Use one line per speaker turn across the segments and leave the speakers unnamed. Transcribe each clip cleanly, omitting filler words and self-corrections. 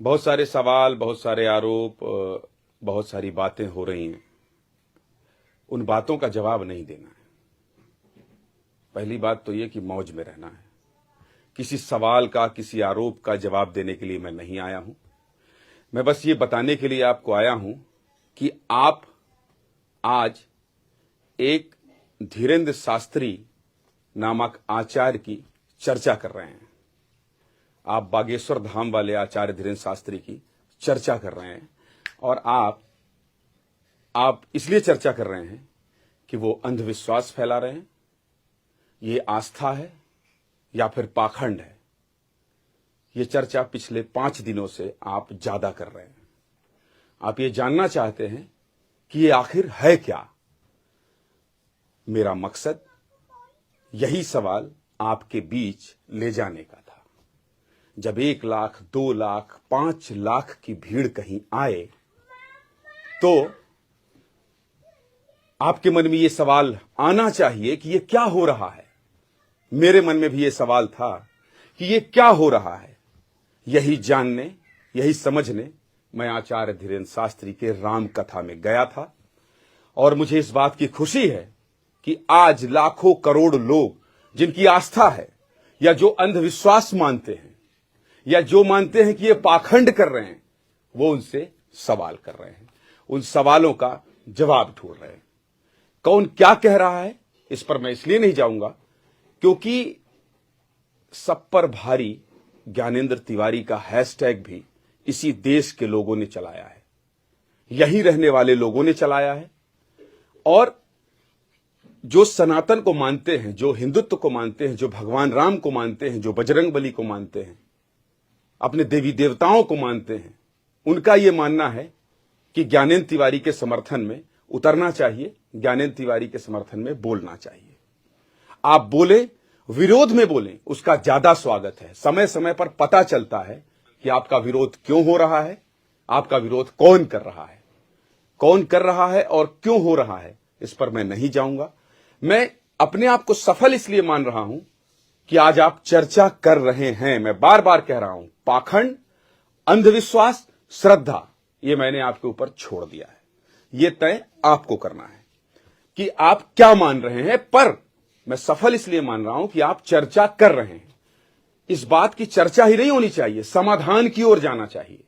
बहुत सारे सवाल, बहुत सारे आरोप, बहुत सारी बातें हो रही हैं। उन बातों का जवाब नहीं देना है। पहली बात तो ये कि मौज में रहना है। किसी सवाल का, किसी आरोप का जवाब देने के लिए मैं नहीं आया हूं। मैं बस ये बताने के लिए आपको आया हूं कि आप आज एक धीरेन्द्र शास्त्री नामक आचार्य की चर्चा कर रहे हैं। आप बागेश्वर धाम वाले आचार्य धीरेन्द्र शास्त्री की चर्चा कर रहे हैं और आप इसलिए चर्चा कर रहे हैं कि वो अंधविश्वास फैला रहे हैं, ये आस्था है या फिर पाखंड है। ये चर्चा पिछले 5 दिनों से आप ज्यादा कर रहे हैं। आप ये जानना चाहते हैं कि ये आखिर है क्या। मेरा मकसद यही सवाल आपके बीच ले जाने का था। जब 1 लाख, 2 लाख, 5 लाख की भीड़ कहीं आए तो आपके मन में यह सवाल आना चाहिए कि यह क्या हो रहा है। मेरे मन में भी यह सवाल था कि यह क्या हो रहा है। यही जानने, यही समझने मैं आचार्य धीरेन्द्र शास्त्री के राम कथा में गया था और मुझे इस बात की खुशी है कि आज लाखों करोड़ लोग जिनकी आस्था है या जो अंधविश्वास मानते हैं या जो मानते हैं कि ये पाखंड कर रहे हैं, वो उनसे सवाल कर रहे हैं, उन सवालों का जवाब ढूंढ रहे हैं। कौन क्या कह रहा है इस पर मैं इसलिए नहीं जाऊंगा क्योंकि सब पर भारी ज्ञानेंद्र तिवारी का हैशटैग भी इसी देश के लोगों ने चलाया है, यहीं रहने वाले लोगों ने चलाया है। और जो सनातन को मानते हैं, जो हिंदुत्व को मानते हैं, जो भगवान राम को मानते हैं, जो बजरंगबली को मानते हैं, अपने देवी देवताओं को मानते हैं, उनका यह मानना है कि ज्ञानेंद्र तिवारी के समर्थन में उतरना चाहिए, ज्ञानेंद्र तिवारी के समर्थन में बोलना चाहिए। आप बोले, विरोध में बोलें, उसका ज्यादा स्वागत है। समय समय पर पता चलता है कि आपका विरोध क्यों हो रहा है, आपका विरोध कौन कर रहा है और क्यों हो रहा है, इस पर मैं नहीं जाऊंगा। मैं अपने आप को सफल इसलिए मान रहा हूं कि आज आप चर्चा कर रहे हैं। मैं बार बार कह रहा हूं, पाखंड, अंधविश्वास, श्रद्धा, ये मैंने आपके ऊपर छोड़ दिया है। ये तय आपको करना है कि आप क्या मान रहे हैं। पर मैं सफल इसलिए मान रहा हूं कि आप चर्चा कर रहे हैं। इस बात की चर्चा ही नहीं होनी चाहिए, समाधान की ओर जाना चाहिए।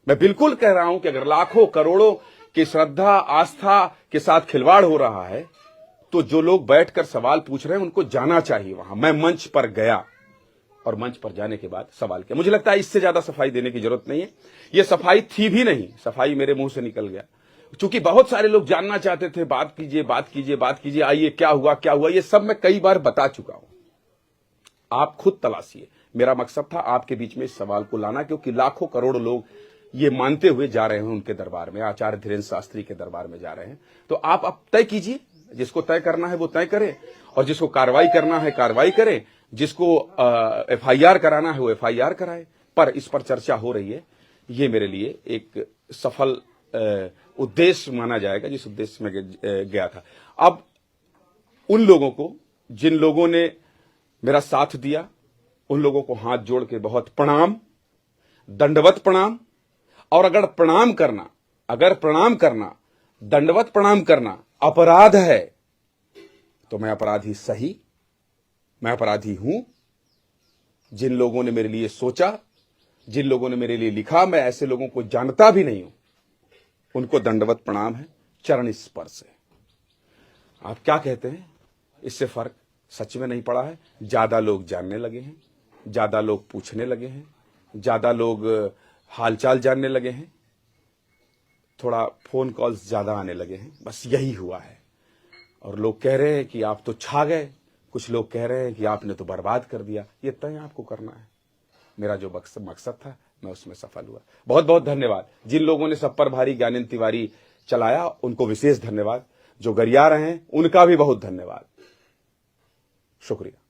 मैं बिल्कुल कह रहा हूं कि अगर लाखों करोड़ों की श्रद्धा, आस्था के साथ खिलवाड़ हो रहा है तो जो लोग बैठकर सवाल पूछ रहे हैं उनको जाना चाहिए वहां। मैं मंच पर गया और मंच पर जाने के बाद सवाल किया। मुझे लगता है इससे ज्यादा सफाई देने की जरूरत नहीं है। यह सफाई थी भी नहीं, सफाई मेरे मुंह से निकल गया। चूंकि बहुत सारे लोग जानना चाहते थे, बात कीजिए, आइए क्या हुआ, ये सब मैं कई बार बता चुका हूं। आप खुद तलाशिए। मेरा मकसद था आपके बीच में इस सवाल को लाना, क्योंकि लाखों करोड़ लोग ये मानते हुए जा रहे हैं उनके दरबार में, आचार्य धीरेन्द्र शास्त्री के दरबार में जा रहे हैं। तो आप अब तय कीजिए, जिसको तय करना है वो तय करे और जिसको कार्रवाई करना है कार्रवाई करे, जिसको FIR कराना है वो FIR कराए। पर इस पर चर्चा हो रही है, ये मेरे लिए एक सफल उद्देश्य माना जाएगा, जिस उद्देश्य में गया था। अब उन लोगों को, जिन लोगों ने मेरा साथ दिया, उन लोगों को हाथ जोड़ के बहुत प्रणाम, दंडवत प्रणाम। और अगर प्रणाम करना, दंडवत प्रणाम करना अपराध है तो मैं अपराधी सही, मैं अपराधी हूं। जिन लोगों ने मेरे लिए सोचा, जिन लोगों ने मेरे लिए लिखा, मैं ऐसे लोगों को जानता भी नहीं हूं, उनको दंडवत प्रणाम है, चरण स्पर्श है। आप क्या कहते हैं, इससे फर्क सच में नहीं पड़ा है। ज्यादा लोग जानने लगे हैं, ज्यादा लोग पूछने लगे हैं, ज्यादा लोग हालचाल जानने लगे हैं, थोड़ा फोन कॉल्स ज्यादा आने लगे हैं। बस यही हुआ है। और लोग कह रहे हैं कि आप तो छा गए, कुछ लोग कह रहे हैं कि आपने तो बर्बाद कर दिया। ये तय आपको करना है। मेरा जो मकसद था मैं उसमें सफल हुआ। बहुत बहुत धन्यवाद। जिन लोगों ने सब पर भारी ज्ञानेंद्र तिवारी चलाया उनको विशेष धन्यवाद। जो गरिया रहे हैं उनका भी बहुत धन्यवाद। शुक्रिया।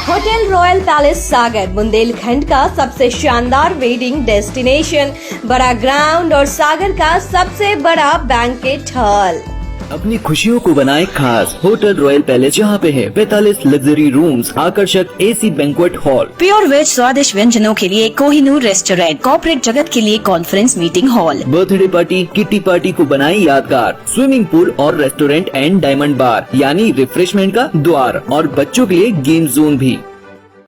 होटल रॉयल पैलेस सागर बुंदेलखंड का सबसे शानदार वेडिंग डेस्टिनेशन, बड़ा ग्राउंड और सागर का सबसे बड़ा बैंकेट हॉल।
अपनी खुशियों को बनाए खास। होटल रॉयल पैलेस जहाँ पे है 45 लग्जरी रूम्स, आकर्षक AC banquet hall,
pure veg स्वादिष्ट व्यंजनों के लिए कोहिनूर रेस्टोरेंट, कॉर्पोरेट जगत के लिए conference meeting hall,
birthday party, kitty party को बनाए यादगार, स्विमिंग पूल और रेस्टोरेंट एंड डायमंड बार यानी रिफ्रेशमेंट का द्वार, और बच्चों के लिए गेम जोन भी।